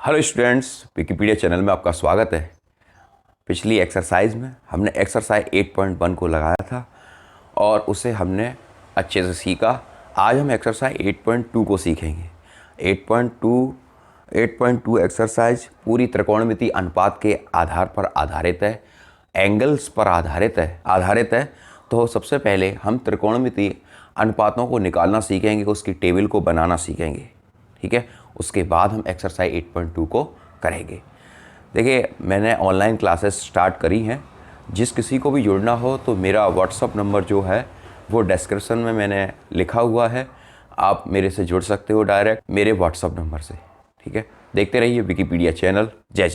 Hello students, Wikipedia channel में आपका स्वागत है। पिछली एक्सरसाइज में हमने एक्सरसाइज 8.1 को लगाया था और उसे हमने अच्छे से सीखा। आज हम एक्सरसाइज 8.2 को सीखेंगे। 8.2 एक्सरसाइज पूरी त्रिकोणमिति अनुपात के आधार पर आधारित है, एंगल्स पर आधारित है। तो सबसे पहले हम त्रिकोणमिति अनुपातों को निकालना सीखेंगे, उसकी टेबल को बनाना सीखेंगे, ठीक है। उसके बाद हम एक्सरसाइज 8.2 को करेंगे। देखिए, मैंने ऑनलाइन क्लासेस स्टार्ट करी हैं। जिस किसी को भी जुड़ना हो तो मेरा व्हाट्सअप नंबर जो है वो डिस्क्रिप्शन में मैंने लिखा हुआ है। आप मेरे से जुड़ सकते हो डायरेक्ट मेरे व्हाट्सअप नंबर से, ठीक है। देखते रहिए विकिपीडिया चैनल। जय जय।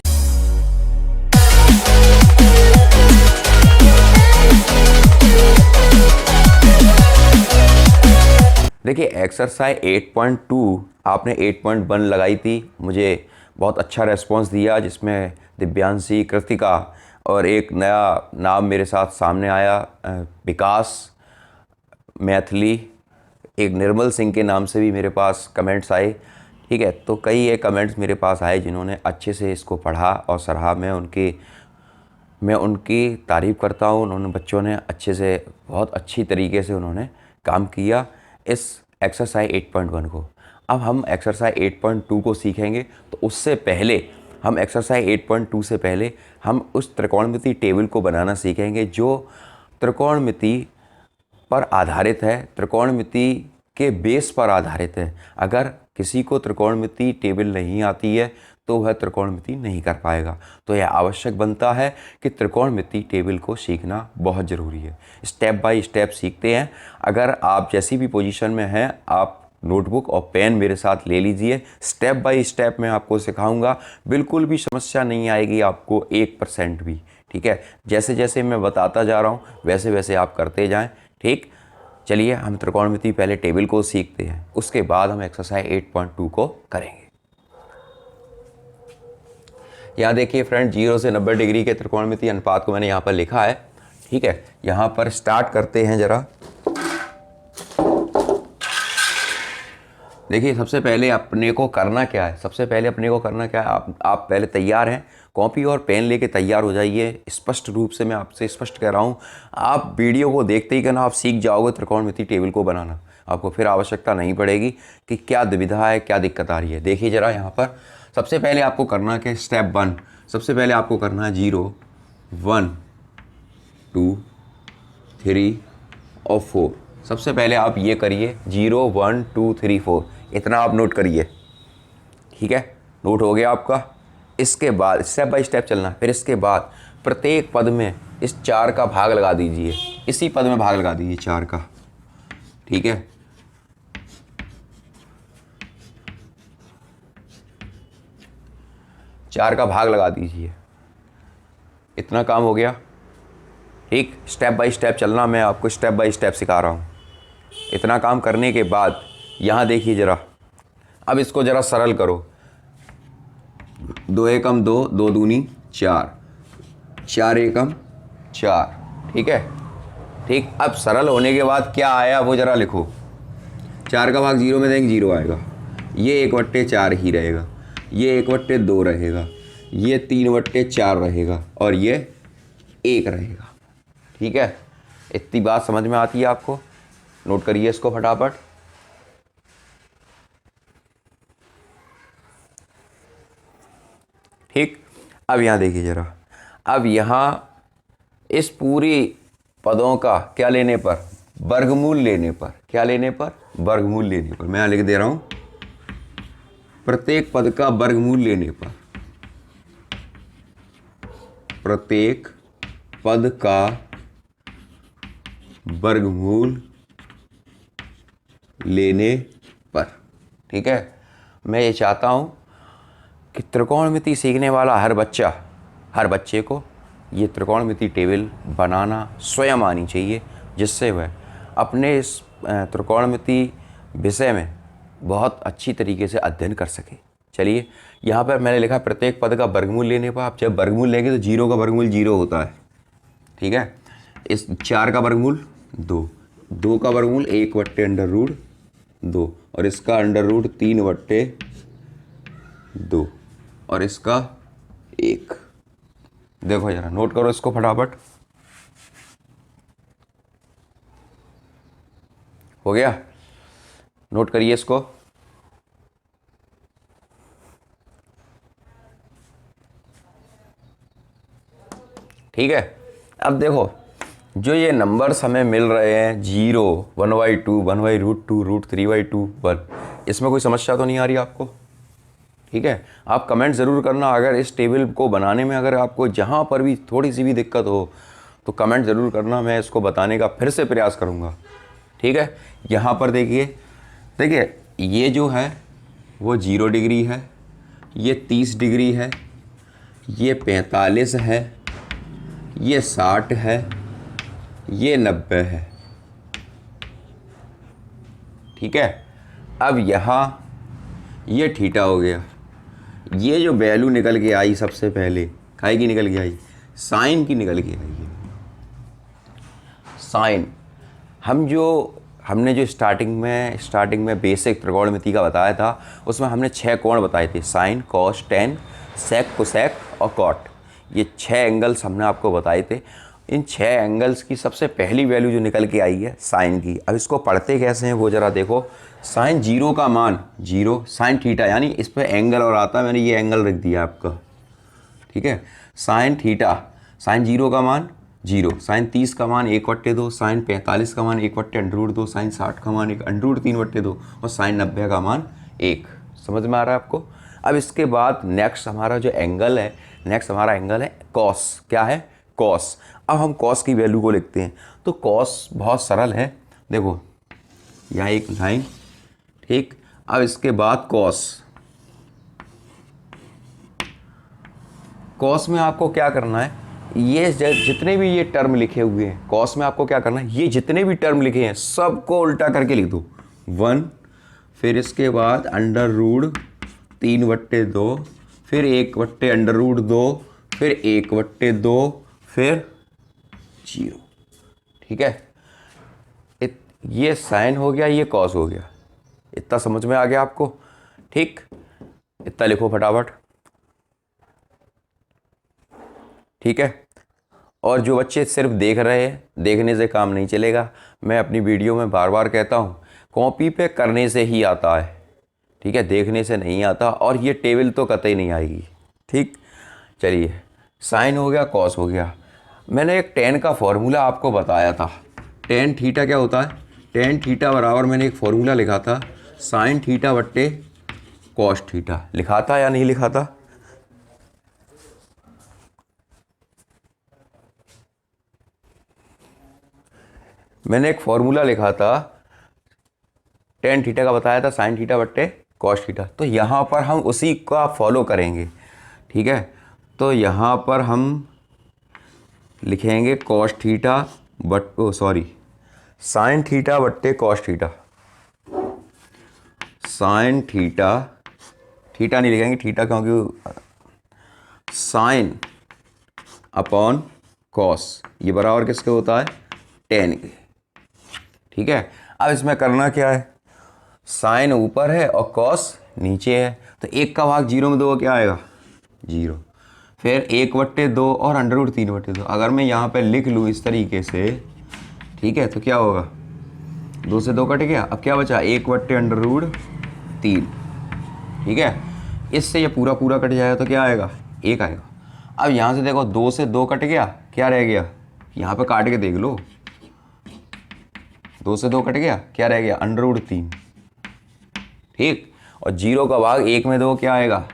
देखिए, एक्सरसाइज 8.2 आपने 8.1 लगाई थी, मुझे बहुत अच्छा रेस्पॉन्स दिया, जिसमें दिव्यांशी, कृतिका और एक नया नाम मेरे साथ सामने आया, विकास मैथिली, एक निर्मल सिंह के नाम से भी मेरे पास कमेंट्स आए, ठीक है। तो कई ये कमेंट्स मेरे पास आए जिन्होंने अच्छे से इसको पढ़ा और सराहा। मैं उनकी तारीफ़ करता हूँ। उन्होंने, बच्चों ने अच्छे से, बहुत अच्छी तरीके से उन्होंने काम किया इस एक्सरसाइज 8.1 को। अब हम एक्सरसाइज 8.2 को सीखेंगे, तो उससे पहले हम एक्सरसाइज 8.2 से पहले हम उस त्रिकोणमिति टेबल को बनाना सीखेंगे जो त्रिकोणमिति पर आधारित है, त्रिकोणमिति के बेस पर आधारित है। अगर किसी को त्रिकोणमिति टेबल नहीं आती है तो वह त्रिकोणमिति नहीं कर पाएगा। तो यह आवश्यक बनता है कि त्रिकोणमिति टेबल को सीखना बहुत ज़रूरी है। स्टेप बाय स्टेप सीखते हैं। अगर आप जैसी भी पोजीशन में हैं, आप नोटबुक और पेन मेरे साथ ले लीजिए। स्टेप बाय स्टेप मैं आपको सिखाऊंगा, बिल्कुल भी समस्या नहीं आएगी आपको 1% भी, ठीक है। जैसे जैसे मैं बताता जा रहा हूँ वैसे वैसे आप करते जाएँ, ठीक। चलिए, हम त्रिकोणमिति पहले टेबल को सीखते हैं, उसके बाद हम एक्सरसाइज 8.2 को करेंगे। यहाँ देखिए फ्रेंड, 0 से 90 डिग्री के त्रिकोणमिति अनुपात को मैंने यहाँ पर लिखा है, ठीक है। यहाँ पर स्टार्ट करते हैं जरा। देखिए, सबसे पहले अपने को करना क्या है, आप पहले तैयार हैं, कॉपी और पेन लेके तैयार हो जाइए। स्पष्ट रूप से मैं आपसे स्पष्ट कह रहा हूँ, आप वीडियो को देखते ही करना, आप सीख जाओगे त्रिकोणमिति टेबल को बनाना। आपको फिर आवश्यकता नहीं पड़ेगी कि क्या दुविधा है, क्या दिक्कत आ रही है। देखिए ज़रा यहाँ पर, सबसे पहले आपको करना क्या, स्टेप 1, सबसे पहले आपको करना है 0, 1, 2, 3 और 4। सबसे पहले आप ये करिए, 0, 1, 2, 3, 4, इतना आप नोट करिए, ठीक है। नोट हो गया आपका। इसके बाद स्टेप बाय स्टेप चलना। फिर इसके बाद प्रत्येक पद में इस 4 का भाग लगा दीजिए, इसी पद में भाग लगा दीजिए 4 का, ठीक है। चार का भाग लगा दीजिए, इतना काम हो गया, ठीक। स्टेप बाय स्टेप चलना, मैं आपको स्टेप बाय स्टेप सिखा रहा हूँ। इतना काम करने के बाद यहाँ देखिए ज़रा, अब इसको ज़रा सरल करो। 2 एकम 2, 2 दूनी 4, 4 एकम 4, ठीक है, ठीक। अब सरल होने के बाद क्या आया वो ज़रा लिखो। 4 का भाग 0 में देंगे, 0 आएगा। ये 1/4 ही रहेगा, ये 1/2 रहेगा, ये 3/4 रहेगा और ये 1 रहेगा, ठीक है। इतनी बात समझ में आती है आपको? नोट करिए इसको फटाफट। ठीक। अब यहाँ देखिए ज़रा, अब यहाँ इस पूरी पदों का क्या लेने पर, वर्गमूल लेने पर, क्या लेने पर, वर्गमूल लेने पर। मैं यहाँ लिख दे रहा हूँ, प्रत्येक पद का वर्गमूल लेने पर, प्रत्येक पद का वर्गमूल लेने पर, ठीक है। मैं ये चाहता हूँ कि त्रिकोणमिति सीखने वाला हर बच्चे को ये त्रिकोणमिति टेबल बनाना स्वयं आनी चाहिए, जिससे वह अपने इस त्रिकोणमिति विषय में बहुत अच्छी तरीके से अध्ययन कर सके। चलिए, यहाँ पर मैंने लिखा प्रत्येक पद का वर्गमूल लेने पर। आप जब वर्गमूल लेंगे तो 0 का वर्गमूल 0 होता है, ठीक है। इस 4 का वर्गमूल 2, 2 का वर्गमूल 1/√2 और इसका √3/2 और इसका 1। देखो जरा, नोट करो इसको फटाफट। हो गया? नोट करिए इसको। ठीक है, अब देखो जो ये नंबर्स हमें मिल रहे हैं 0, 1/2, 1/√2, √3/2, 1, इसमें कोई समस्या तो नहीं आ रही आपको? ठीक है, आप कमेंट ज़रूर करना अगर इस टेबल को बनाने में अगर आपको जहाँ पर भी थोड़ी सी भी दिक्कत हो तो कमेंट ज़रूर करना, मैं इसको बताने का फिर से प्रयास करूँगा। ठीक है, यहाँ पर देखिए, देखिए ये जो है वो 0 डिग्री है, ये 30 डिग्री है, ये 45 है, ये 60 है, ये 90 है। ठीक है, अब यहाँ ये थीटा हो गया। ये जो वैल्यू निकल के आई सबसे पहले, काहे की निकल के आई? साइन की निकल के आई है। साइन हमने जो स्टार्टिंग में बेसिक त्रिकोणमिति का बताया था, उसमें हमने 6 कोण बताए थे, साइन, कॉस, टेन, सेक, कोसेक और कॉट। ये 6 एंगल्स हमने आपको बताए थे। इन 6 एंगल्स की सबसे पहली वैल्यू जो निकल के आई है साइन की। अब इसको पढ़ते कैसे हैं वो ज़रा देखो। साइन 0 का मान 0, साइन थीटा, यानी इस पर एंगल और आता है, मैंने ये एंगल रख दिया आपका। ठीक है, साइन थीटा, साइन 0 का मान 0, साइन 30 का मान 1/2, साइन 45 का मान 1/√2, साइन 60 का मान 1√3/2 और साइन 90 का मान 1। समझ में आ रहा है आपको? अब इसके बाद नेक्स्ट हमारा जो एंगल है, कॉस। क्या है? कॉस। अब हम कॉस की वैल्यू को लिखते हैं, तो कॉस बहुत सरल है। देखो यहाँ एक लाइन, ठीक। अब इसके बाद कॉस में आपको क्या करना है, ये जितने भी ये टर्म लिखे हुए हैं कॉस में आपको क्या करना है, ये जितने भी टर्म लिखे हैं सबको उल्टा करके लिख दो। 1, फिर इसके बाद √3/2, फिर 1/√2, फिर 1/2, फिर 0। ठीक है, ये साइन हो गया, ये कॉस हो गया। इतना समझ में आ गया आपको? ठीक, इतना लिखो फटाफट। ठीक है, और जो बच्चे सिर्फ देख रहे हैं, देखने से काम नहीं चलेगा। मैं अपनी वीडियो में बार बार कहता हूँ, कॉपी पे करने से ही आता है। ठीक है, देखने से नहीं आता, और ये टेबल तो कतई नहीं आएगी। ठीक, चलिए, साइन हो गया, कॉस हो गया। मैंने एक टेन का फॉर्मूला आपको बताया था। टेन थीटा क्या होता है? टेन थीटा बराबर मैंने एक फॉर्मूला लिखा था, साइन थीटा बट्टे कॉस थीटा। लिखा था या नहीं लिखा था? मैंने एक फॉर्मूला लिखा था, टेन थीटा का बताया था, साइन थीटा बट्टे कॉस थीटा। तो यहाँ पर हम उसी का फॉलो करेंगे। ठीक है, तो यहाँ पर हम लिखेंगे कॉस थीटा साइन थीटा बट्टे cos theta. Sine theta, theta नहीं लिखेंगे, थीटा क्योंकि साइन अपॉन कॉस, ये बराबर किसके होता है? टेन के। ठीक है, अब इसमें करना क्या है, साइन ऊपर है और कॉस नीचे है, तो 1 का भाग 0 में 2 क्या आएगा? 0। फिर 1/2 और √3/2। अगर मैं यहाँ पे लिख लूँ इस तरीके से, ठीक है, तो क्या होगा? 2 से 2 कट गया। अब क्या बचा? 1/√3। ठीक है, इससे ये पूरा पूरा कट जाएगा तो क्या आएगा? 1 आएगा। अब यहाँ से देखो, 2 से 2 कट गया, क्या रह गया? यहाँ पे काट के देख लो, 2 से 2 कट गया, क्या रह गया? √3। ठीक, और 0 का भाग 1 में 2 क्या आएगा?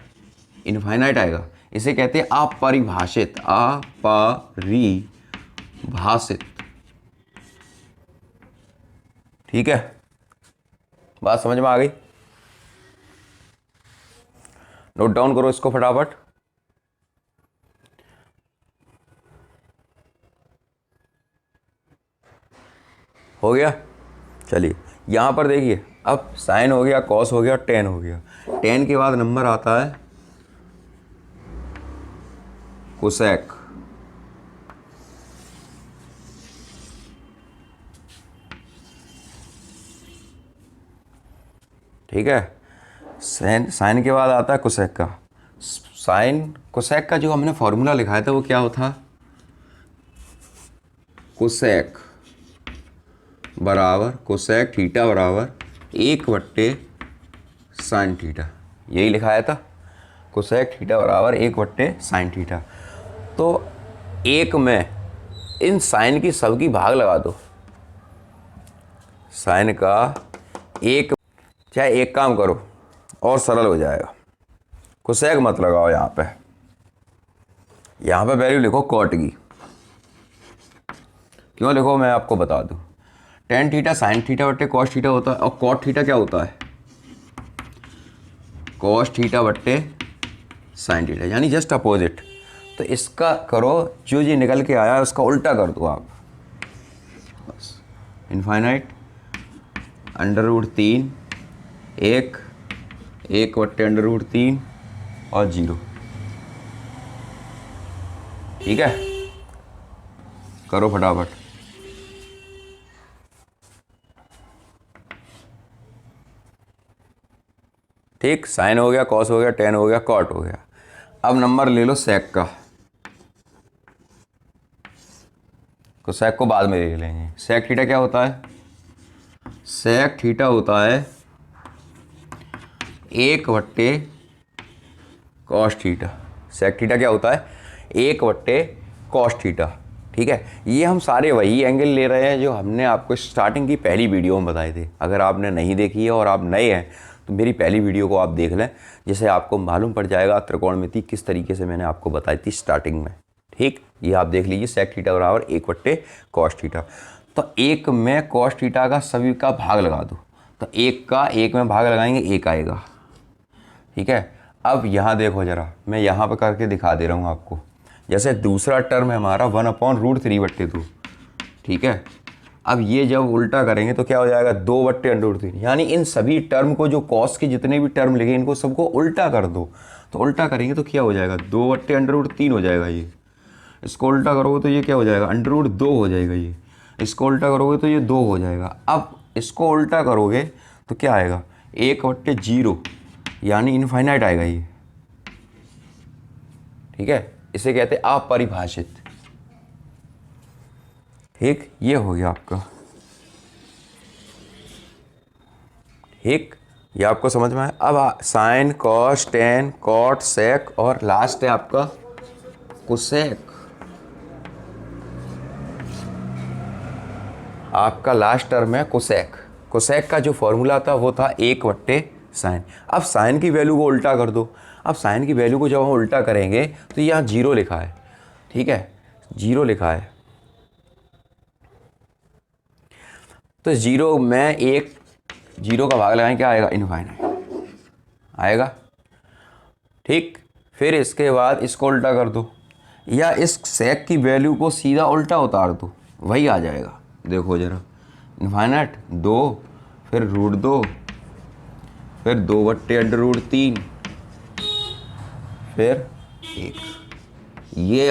इनफाइनाइट आएगा। इसे कहते हैं अपरिभाषित। अपरिभाषित। ठीक है, बात समझ में आ गई? नोट डाउन करो इसको फटाफट। हो गया? चलिए, यहाँ पर देखिए, अब साइन हो गया, कॉस हो गया, टेन हो गया। टेन के बाद नंबर आता है कोसेक। ठीक है, साइन के बाद आता है कोसेक का। साइन कोसेक का जो हमने फॉर्मूला लिखाया था वो क्या होता, कोसेक बराबर कोसेक थीटा बराबर 1/sin थीटा, यही लिखाया था, कोसेक थीटा बराबर 1/sin थीटा। तो एक में इन साइन की सबकी भाग लगा दो, साइन का एक, चाहे एक काम करो और सरल हो जाएगा, कोसेक मत लगाओ, यहाँ पे वैल्यू लिखो कॉट की। क्यों लिखो मैं आपको बता दूं, टेन थीटा साइन थीटा बट्टे कॉस थीटा होता है, और कॉट थीटा क्या होता है, कॉस थीटा बट्टे साइन थीटा, यानी जस्ट अपोजिट। तो इसका करो, जो ये निकल के आया उसका उल्टा कर दो आप, बस इनफाइनाइट √3 1 बट्टे √3 और 0, ठीक है, करो फटाफट। ठीक, साइन हो गया, कॉस हो गया, टेन हो गया, कॉट हो गया। अब नंबर ले लो सेक का, सेक को बाद में ले लेंगे। सेक थीटा क्या होता है, सेक थीटा होता है 1/cos थीटा। सेक थीटा क्या होता है, 1/cos थीटा, ठीक है। ये हम सारे वही एंगल ले रहे हैं जो हमने आपको स्टार्टिंग की पहली वीडियो में बताए थे। अगर आपने नहीं देखी है और आप नए हैं तो मेरी पहली वीडियो को आप देख लें, जिससे आपको मालूम पड़ जाएगा त्रिकोणमिति किस तरीके से मैंने आपको बताई थी स्टार्टिंग में, ठीक। ये आप देख लीजिए, सेक थीटा बराबर 1/cos थीटा। तो एक में कॉस थीटा का सभी का भाग लगा दो, तो एक में भाग लगाएंगे, एक आएगा, ठीक है। अब यहाँ देखो ज़रा, मैं यहाँ पर करके दिखा दे रहा हूँ आपको। जैसे दूसरा टर्म है हमारा 1/√3/2, ठीक है। अब ये जब उल्टा करेंगे तो क्या हो जाएगा, 2/√3, यानी इन सभी टर्म को, जो कॉस के जितने भी टर्म लिखे इनको सबको उल्टा कर दो। तो उल्टा करेंगे तो क्या हो जाएगा, 2/√3 हो जाएगा ये। इसको उल्टा करोगे तो ये क्या हो जाएगा, √2 हो जाएगा ये। इसको उल्टा करोगे तो ये 2 हो जाएगा। अब इसको उल्टा करोगे तो क्या आएगा, 1/0, यानी इनफाइनाइट आएगा ये, ठीक है। इसे कहते हैं अपरिभाषित, ठीक। ये हो गया आपका, ठीक। ये आपको समझ में आया। अब sine cos tan cot sec और लास्ट है आपका कोसेक। आपका लास्ट टर्म है कोसेक। कोसेक का जो फॉर्मूला था वो था 1/sin। अब साइन की वैल्यू को उल्टा कर दो। अब साइन की वैल्यू को जब हम उल्टा करेंगे तो यहाँ 0 लिखा है, ठीक है, 0 लिखा है। तो 0 में 0 का भाग लगाएं, क्या आएगा, इनफाइनाइट आएगा, ठीक। फिर इसके बाद इसको उल्टा कर दो, या इस सेक की वैल्यू को सीधा उल्टा उतार दो, वही आ जाएगा। देखो जरा, इनफाइनाइट 2, फिर √2, फिर 2/√3, फिर 1। ये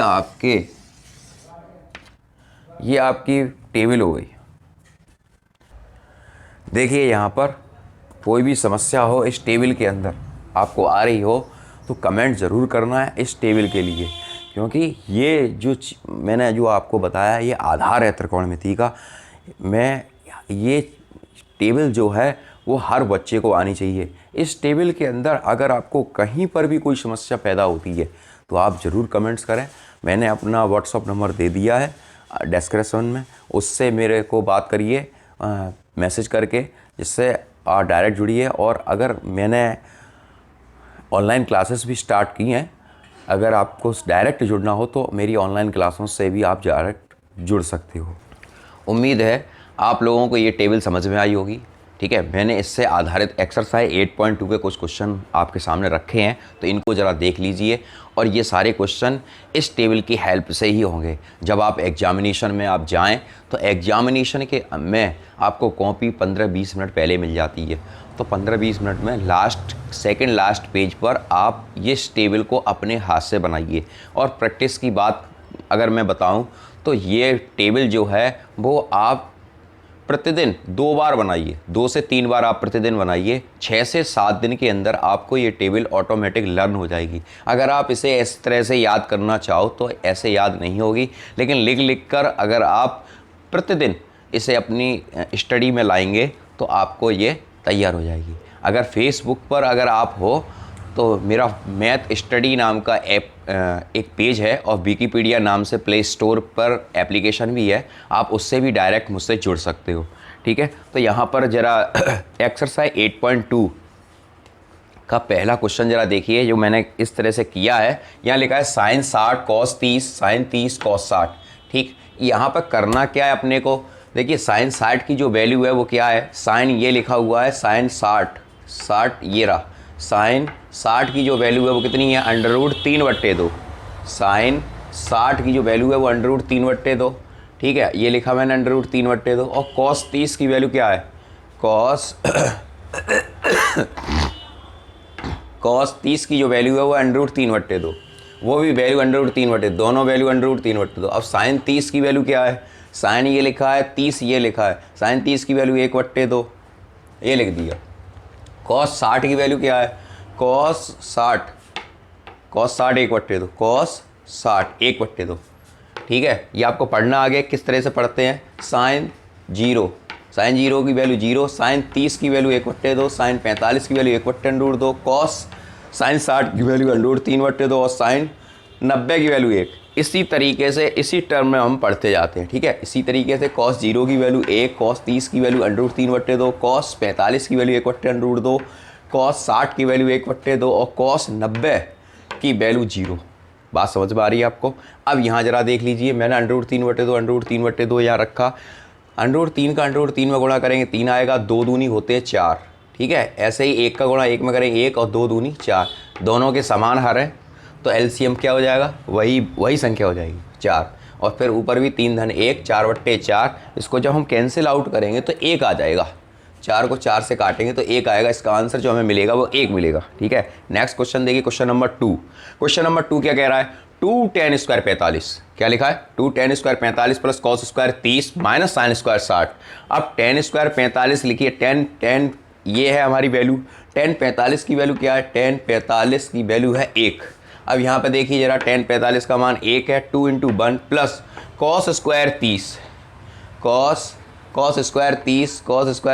आपकी टेबल हो गई। देखिए यहाँ पर कोई भी समस्या हो इस टेबल के अंदर आपको आ रही हो तो कमेंट ज़रूर करना है इस टेबल के लिए, क्योंकि ये जो मैंने जो आपको बताया ये आधार है त्रिकोणमिति का। ये टेबल जो है वो हर बच्चे को आनी चाहिए। इस टेबल के अंदर अगर आपको कहीं पर भी कोई समस्या पैदा होती है तो आप ज़रूर कमेंट्स करें। मैंने अपना व्हाट्सअप नंबर दे दिया है डिस्क्रिप्शन में, उससे मेरे को बात करिए मैसेज करके, जिससे आप डायरेक्ट जुड़िए। और अगर मैंने ऑनलाइन क्लासेस भी स्टार्ट की हैं, अगर आपको डायरेक्ट जुड़ना हो तो मेरी ऑनलाइन क्लासों से भी आप डायरेक्ट जुड़ सकते हो। उम्मीद है आप लोगों को ये टेबल समझ में आई होगी, ठीक है। मैंने इससे आधारित एक्सरसाइज 8.2 के कुछ क्वेश्चन आपके सामने रखे हैं, तो इनको ज़रा देख लीजिए। और ये सारे क्वेश्चन इस टेबल की हेल्प से ही होंगे। जब आप एग्जामिनेशन में आप जाएं तो एग्जामिनेशन के में आपको कॉपी 15-20 मिनट पहले मिल जाती है। तो 15-20 मिनट में सेकंड लास्ट पेज पर आप इस टेबल को अपने हाथ से बनाइए। और प्रैक्टिस की बात अगर मैं बताऊं तो ये टेबल जो है वो आप प्रतिदिन 2 बार बनाइए, 2 से 3 बार आप प्रतिदिन बनाइए। 6 से 7 दिन के अंदर आपको ये टेबल ऑटोमेटिक लर्न हो जाएगी। अगर आप इसे इस तरह से याद करना चाहो तो ऐसे याद नहीं होगी, लेकिन लिख लिख कर अगर आप प्रतिदिन इसे अपनी स्टडी में लाएंगे तो आपको ये तैयार हो जाएगी। अगर फेसबुक पर अगर आप हो तो मेरा मैथ स्टडी नाम का ऐप एक पेज है और विकीपीडिया नाम से प्ले स्टोर पर एप्लीकेशन भी है, आप उससे भी डायरेक्ट मुझसे जुड़ सकते हो। ठीक है, तो यहाँ पर ज़रा एक्सरसाइज 8.2 का पहला क्वेश्चन ज़रा देखिए, जो मैंने इस तरह से किया है। यहाँ लिखा है साइन 60 कॉस 30 साइन 30 कॉस 60। ठीक, यहाँ पर करना क्या है अपने को, देखिए साइन 60 की जो वैल्यू है वो क्या है, साइन ये लिखा हुआ है साइन 60 ये रहा। साइन 60 की जो वैल्यू है वो कितनी है, √3/2। साइन 60 की जो वैल्यू है वो √3/2। ठीक है, ये लिखा मैंने √3/2। और कॉस 30 की वैल्यू क्या है, कॉस कॉस 30 की जो वैल्यू है वो √3/2, वो भी वैल्यू √3/2, दोनों वैल्यू √3/2। अब साइन 30 की वैल्यू क्या है, साइन ये लिखा है 30 ये लिखा है, साइन 30 की वैल्यू 1/2 ये लिख दिया। कॉस 60 की वैल्यू क्या है, कॉस 60 1/2, कॉस 60 1/2। ठीक है, ये आपको पढ़ना आगे किस तरह से पढ़ते हैं। साइन 0 की वैल्यू 0, साइन 30 की वैल्यू 1/2, साइन 45 की वैल्यू 1/2, कॉस साइन 60 की वैल्यू √3/2 और साइन 90 की वैल्यू 1। इसी तरीके से इसी टर्म में हम पढ़ते जाते हैं। ठीक है, इसी तरीके से कॉस 0 की वैल्यू 1, कॉस 30 की वैल्यू √3/2, कॉस 45 की वैल्यू 1/2, कॉस 60 की वैल्यू 1/2 और कॉस 90 की वैल्यू 0। बात समझ में आ रही है आपको। अब यहाँ जरा देख लीजिए, मैंने √3/2 यहाँ रखा। √3 का √3 में गुणा करेंगे 3 आएगा, 2 दूनी होते हैं 4। ठीक है, ऐसे ही 1 का गुणा 1 में करेंगे 1 और 2 दूनी 4, दोनों के समान हर हैं तो एलसीएम क्या हो जाएगा, वही संख्या हो जाएगी 4। और फिर ऊपर भी 3 धन 1 4/4। इसको जब हम कैंसिल आउट करेंगे तो 1 आ जाएगा, 4 को 4 से काटेंगे तो 1 आएगा। इसका आंसर जो हमें मिलेगा वो 1 मिलेगा। ठीक है, नेक्स्ट क्वेश्चन देखिए, क्वेश्चन नंबर 2। क्वेश्चन नंबर 2 क्या कह रहा है, 2tan² 45। क्या लिखा है, 2tan² 45 plus cos² 30 minus sin² 60। अब tan² 45 लिखिए, tan ये है हमारी वैल्यू, tan 45 की वैल्यू क्या है, tan 45 की वैल्यू है 1। अब यहाँ पे देखिए जरा, tan 45 का मान 1 है, 2 × 1 प्लस cos²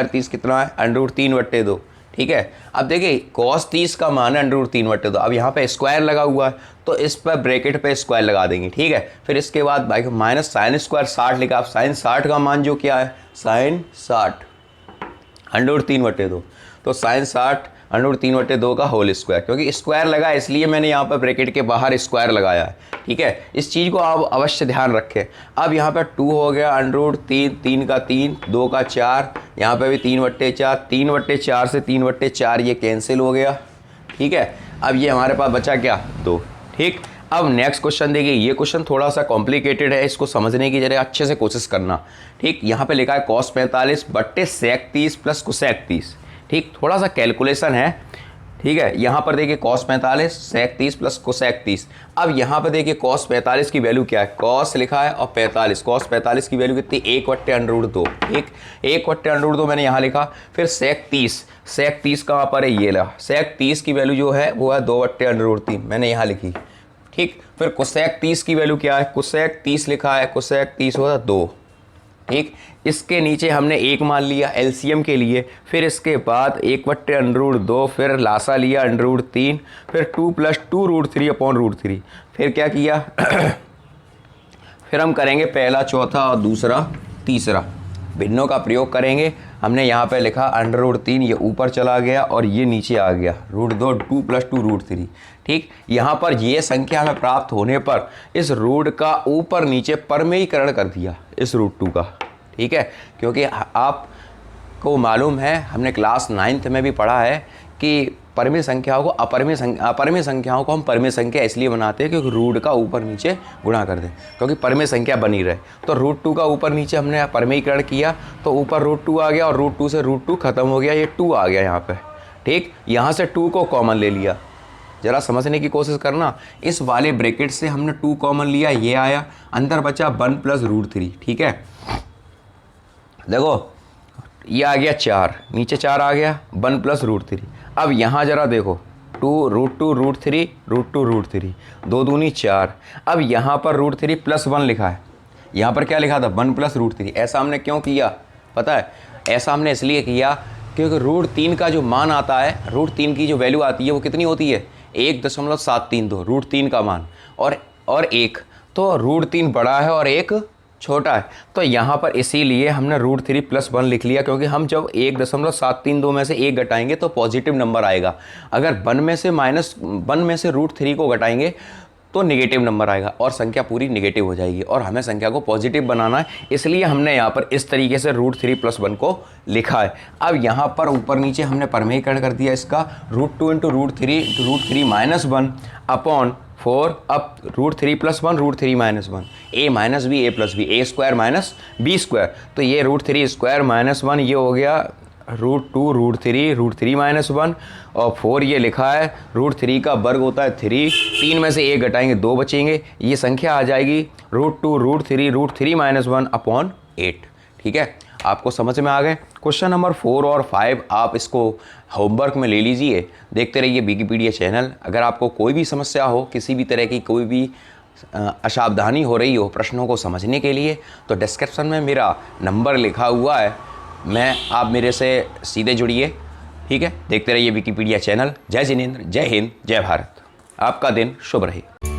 30 कितना है, √3/2। ठीक है, अब देखिए cos 30 का मान है √3/2। अब यहाँ पे स्क्वायर लगा हुआ है तो इस पर ब्रैकेट पे स्क्वायर लगा देंगे। ठीक है, फिर इसके बाद भाई माइनस sin² 60 लिखा। अब sin 60 का मान जो क्या है, sin 60 √3/2, तो sin 60 √3/2 का होल स्क्वायर, क्योंकि स्क्वायर लगा इसलिए मैंने यहाँ पर ब्रैकेट के बाहर स्क्वायर लगाया है। ठीक है, इस चीज़ को आप अवश्य ध्यान रखें। अब यहाँ पर 2 हो गया, √3, 3 का 3, 2 का 4, यहाँ पे भी 3/4, 3/4 से 3/4 ये कैंसिल हो गया। ठीक है, अब ये हमारे पास बचा क्या, 2। ठीक, अब नेक्स्ट क्वेश्चन देखिए, ये क्वेश्चन थोड़ा सा कॉम्प्लिकेटेड है, इसको समझने की जरा अच्छे से कोशिश करना। ठीक, यहाँ पे लिखा है cos 45 बट्टे sec 30 प्लस cosec 30। ठीक, थोड़ा सा कैलकुलेशन है। ठीक है, यहाँ पर देखिए cos 45 sec 30 प्लस cosec 30। अब यहाँ पर देखिए cos 45 की वैल्यू क्या है, cos लिखा है और 45, cos 45 की वैल्यू कितनी, 1/√2। ठीक, 1/√2 मैंने यहाँ लिखा। फिर sec 30 कहाँ पर है, ये ला, sec 30 की वैल्यू जो है वो है 2/√3, मैंने यहाँ लिखी। ठीक, फिर cosec 30 की वैल्यू क्या है, cosec 30 लिखा है, cosec 30 होता 2। ठीक, इसके नीचे हमने 1 मान लिया एलसीएम के लिए, फिर इसके बाद 1/√2, फिर लासा लिया √3, फिर 2 + 2√3/√3। फिर क्या किया फिर हम करेंगे पहला, चौथा और दूसरा, तीसरा भिन्नों का प्रयोग करेंगे। हमने यहाँ पे लिखा √3, ये ऊपर चला गया और ये नीचे आ गया, √2, 2 + 2√3। ठीक, यहाँ पर ये संख्या हमें प्राप्त होने पर इस रूट का ऊपर नीचे परमेयीकरण कर दिया, इस √2 का। ठीक है, क्योंकि आपको मालूम है, हमने क्लास 9th में भी पढ़ा है कि परमेय संख्याओं को अपरमेय संख्याओं को हम परमेय संख्या इसलिए बनाते हैं क्योंकि रूट का ऊपर नीचे गुणा कर दें, क्योंकि परमेय संख्या बनी रहे। तो √2 का ऊपर नीचे हमने परमेयीकरण किया तो ऊपर √2 आ गया और √2 से √2 खत्म हो गया, ये 2 आ गया यहाँ पे। ठीक, यहाँ से 2 को कॉमन ले लिया, ज़रा समझने की कोशिश करना। इस वाले ब्रैकेट से हमने 2 कॉमन लिया, ये आया, अंदर बचा 1 + √3। ठीक है, देखो ये आ गया 4, नीचे 4 आ गया, 1 प्लस रूट 3। अब यहाँ ज़रा देखो, 2 रूट 3 रूट 3, 2 दूनी 4। अब यहाँ पर रूट 3 प्लस 1 लिखा है, यहाँ पर क्या लिखा था 1 प्लस रूट 3। ऐसा हमने क्यों किया पता है? ऐसा हमने इसलिए किया क्योंकि रूट 3 का जो मान आता है, रूट 3 की जो वैल्यू आती है वो कितनी होती है 1.732 रूट 3 का मान, और 1 तो रूट 3 बड़ा है और 1 छोटा है। तो यहाँ पर इसीलिए हमने रूट 3 प्लस 1 लिख लिया, क्योंकि हम जब 1.732 में से 1 घटाएंगे तो पॉजिटिव नंबर आएगा। अगर 1 में से रूट 3 को घटाएंगे तो नेगेटिव नंबर आएगा और संख्या पूरी नेगेटिव हो जाएगी, और हमें संख्या को पॉजिटिव बनाना है, इसलिए हमने यहाँ पर इस तरीके से रूट 3 प्लस 1 को लिखा है। अब यहाँ पर ऊपर नीचे हमने परमेयीकरण कर दिया इसका, root 2 into root 3 minus 1 upon 4। अब root 3 plus 1 root 3 minus 1, A minus B A plus B, A square minus B square, तो ये रूट 3 स्क्वायर माइनस 1, ये हो गया रूट 2 रूट 3 माइनस 1, और 4 ये लिखा है रूट 3 का वर्ग होता है 3, 3 में से 1 घटाएंगे 2 बचेंगे, ये संख्या आ जाएगी रूट 2 रूट 3 माइनस 1 अपॉन 8। ठीक है, आपको समझ में आ गए। क्वेश्चन नंबर 4 और 5 आप इसको होमवर्क में ले लीजिए, देखते रहिए विकिपीडिया चैनल। अगर आपको कोई भी समस्या हो, किसी भी तरह की कोई भी असावधानी हो रही हो प्रश्नों को समझने के लिए, तो डिस्क्रिप्शन में मेरा नंबर लिखा हुआ है, आप मेरे से सीधे जुड़िए। ठीक है, देखते रहिए विकिपीडिया चैनल। जय जिनेंद्र, जय हिंद, जय भारत। आपका दिन शुभ रहे।